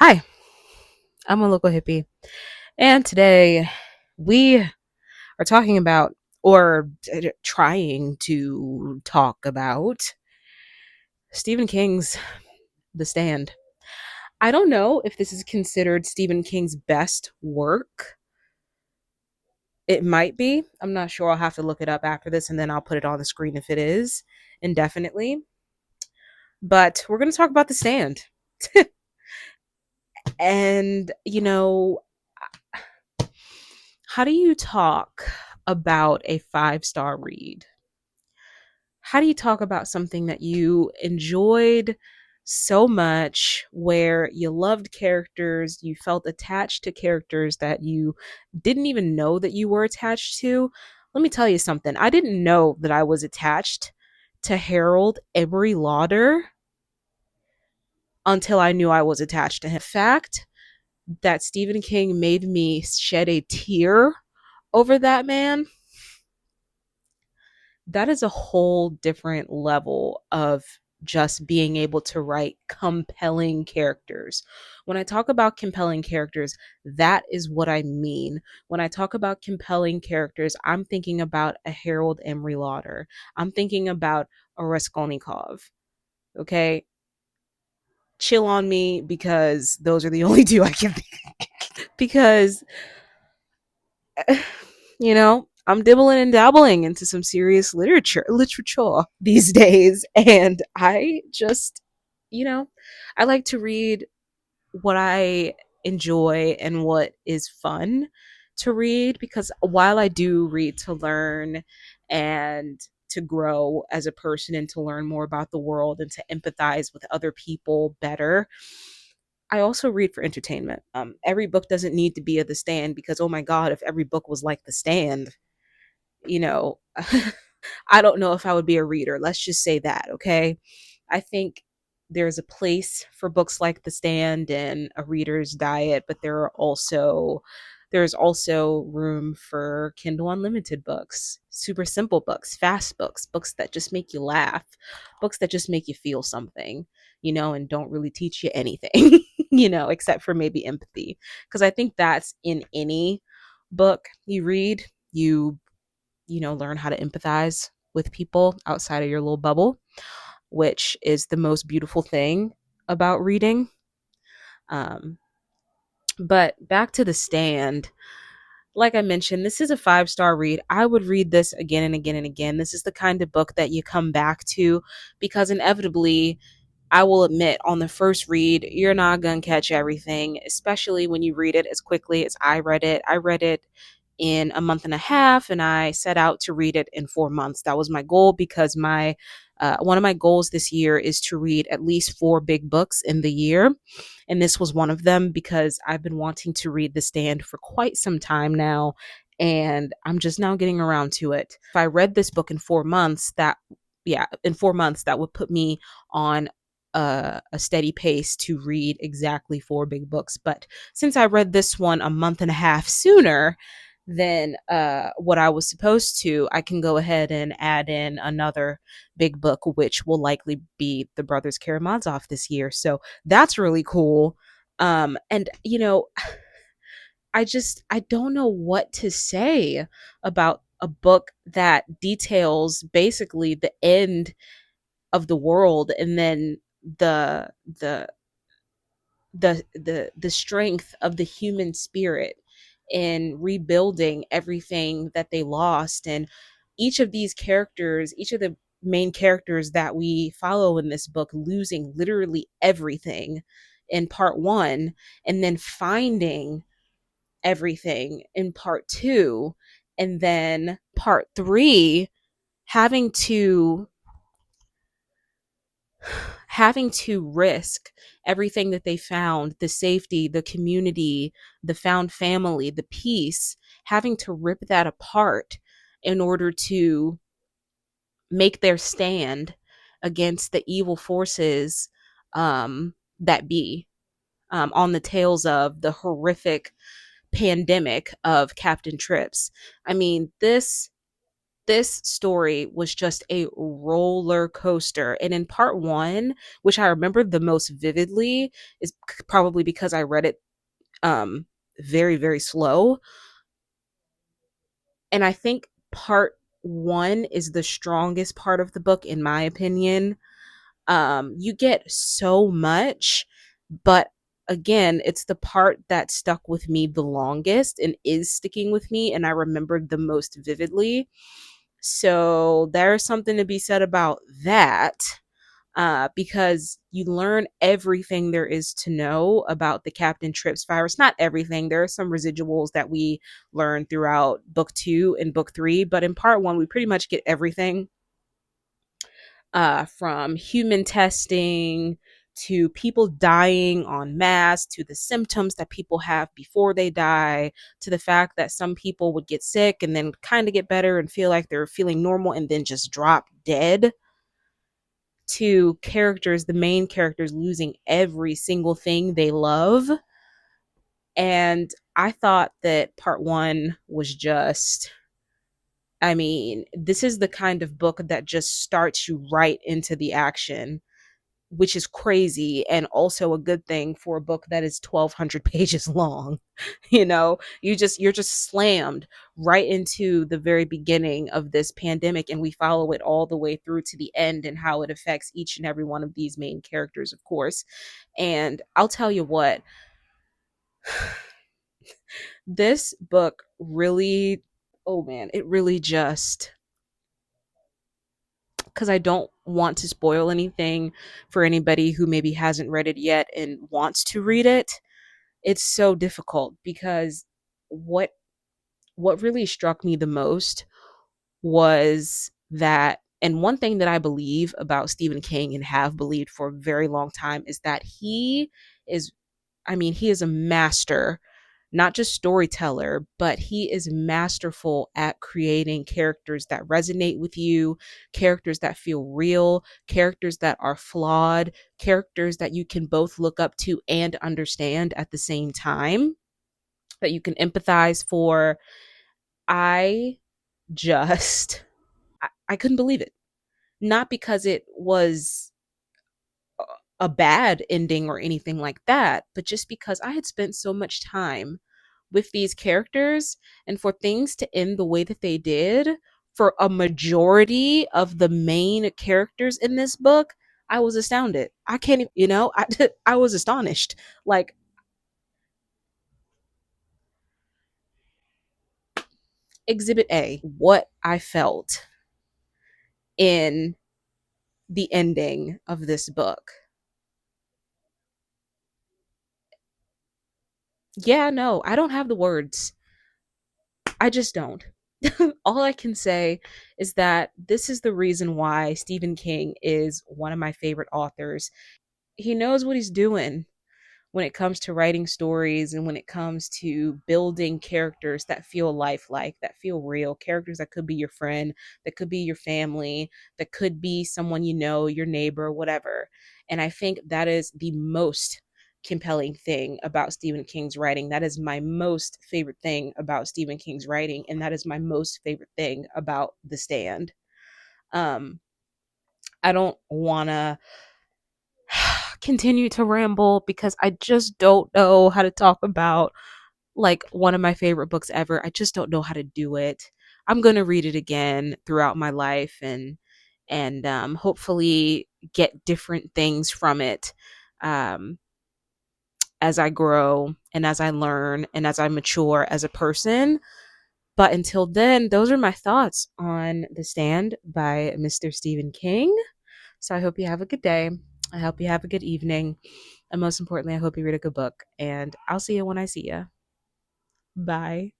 Hi, I'm a local hippie, and today we are talking about, or trying to talk about, Stephen King's The Stand. I don't know if this is considered Stephen King's best work. It might be. I'm not sure. I'll have to look it up after this and then I'll put it on the screen if it is, indefinitely. But we're going to talk about The Stand. And, how do you talk about a 5-star read? How do you talk about something that you enjoyed so much, where you loved characters, you felt attached to characters that you didn't even know that you were attached to? Let me tell you something. I didn't know that I was attached to Harold Emery Lauder until I knew I was attached to him. The fact that Stephen King made me shed a tear over that man, that is a whole different level of just being able to write compelling characters. When I talk about compelling characters, that is what I mean. When I talk about compelling characters, I'm thinking about a Harold Emery Lauder. I'm thinking about a Raskolnikov. Okay? Chill on me because those are the only two I can think. Because I'm dibbling and dabbling into some serious literature these days. And I just, you know, I like to read what I enjoy and what is fun to read, because while I do read to learn and to grow as a person and to learn more about the world and to empathize with other people better, I also read for entertainment. Every book doesn't need to be a The Stand, because oh my god, if every book was like The Stand, you know, I don't know if I would be a reader. Let's just say that, okay? I think there's a place for books like The Stand and A Reader's Diet, but there's also room for Kindle Unlimited books, super simple books, fast books, books that just make you laugh, books that just make you feel something, and don't really teach you anything, except for maybe empathy. Because I think that's in any book you read, learn how to empathize with people outside of your little bubble, which is the most beautiful thing about reading. Um, but back to The Stand. Like I mentioned, this is a 5-star read. I would read this again and again and again. This is the kind of book that you come back to, because inevitably, I will admit, on the first read, you're not going to catch everything, especially when you read it as quickly as I read it. I read it in a month and a half, and I set out to read it in 4 months. That was my goal, because my one of my goals this year is to read at least 4 big books in the year. And this was one of them, because I've been wanting to read The Stand for quite some time now. And I'm just now getting around to it. If I read this book in 4 months, in 4 months, that would put me on a steady pace to read exactly 4 big books. But since I read this one a month and a half sooner than what I was supposed to, I can go ahead and add in another big book, which will likely be The Brothers Karamazov this year. So that's really cool. And I don't know what to say about a book that details basically the end of the world, and then the the the strength of the human spirit in rebuilding everything that they lost. And each of the main characters that we follow in this book, losing literally everything in part 1, and then finding everything in part 2, and then part 3, having to having to risk everything that they found, the safety, the community, the found family, the peace, having to rip that apart in order to make their stand against the evil forces, that be, on the tails of the horrific pandemic of Captain Trips. I mean, this This story was just a roller coaster. And in part one, which I remember the most vividly, is probably because I read it um very, very slow. And I think part one is the strongest part of the book, in my opinion. You get so much, but again, it's the part that stuck with me the longest and is sticking with me, and I remembered the most vividly. So there's something to be said about that, because you learn everything there is to know about the Captain Trips virus. Not everything. There are some residuals that we learn throughout book two and book three, but in part one, we pretty much get everything, from human testing to people dying en masse to the symptoms that people have before they die to the fact that some people would get sick and then kind of get better and feel like they're feeling normal and then just drop dead, to characters, the main characters, losing every single thing they love. And I thought that part one was just, I mean, this is the kind of book that just starts you right into the action, which is crazy and also a good thing for a book that is 1,200 pages long. You're just slammed right into the very beginning of this pandemic, and we follow it all the way through to the end and how it affects each and every one of these main characters, of course. And I'll tell you what, this book really, oh man, it really just, because I don't want to spoil anything for anybody who maybe hasn't read it yet and wants to read it. It's so difficult because what what really struck me the most was that, and one thing that I believe about Stephen King and have believed for a very long time, is that he is, I mean, he is a master, not just storyteller, but he is masterful at creating characters that resonate with you, characters that feel real, characters that are flawed, characters that you can both look up to and understand at the same time, that you can empathize for. I just, I couldn't believe it. Not because it was a bad ending or anything like that, but just because I had spent so much time with these characters, and for things to end the way that they did for a majority of the main characters in this book, I was astounded. I can't even, I was astonished. Like, Exhibit A, what I felt in the ending of this book. Yeah, no, I don't have the words. I just don't. All I can say is that this is the reason why Stephen King is one of my favorite authors. He knows what he's doing when it comes to writing stories and when it comes to building characters that feel lifelike, that feel real, characters that could be your friend, that could be your family, that could be someone you know, your neighbor, whatever. And I think that is the most compelling thing about Stephen King's writing. That is my most favorite thing about Stephen King's writing, and that is my most favorite thing about The Stand. Um, I don't want to continue to ramble because I just don't know how to talk about like one of my favorite books ever. I just don't know how to do it. I'm going to read it again throughout my life, and hopefully get different things from it, um, as I grow and as I learn and as I mature as a person. But until then, those are my thoughts on The Stand by Mr. Stephen King. So I hope you have a good day. I hope you have a good evening. And most importantly, I hope you read a good book. And I'll see you when I see you. Bye.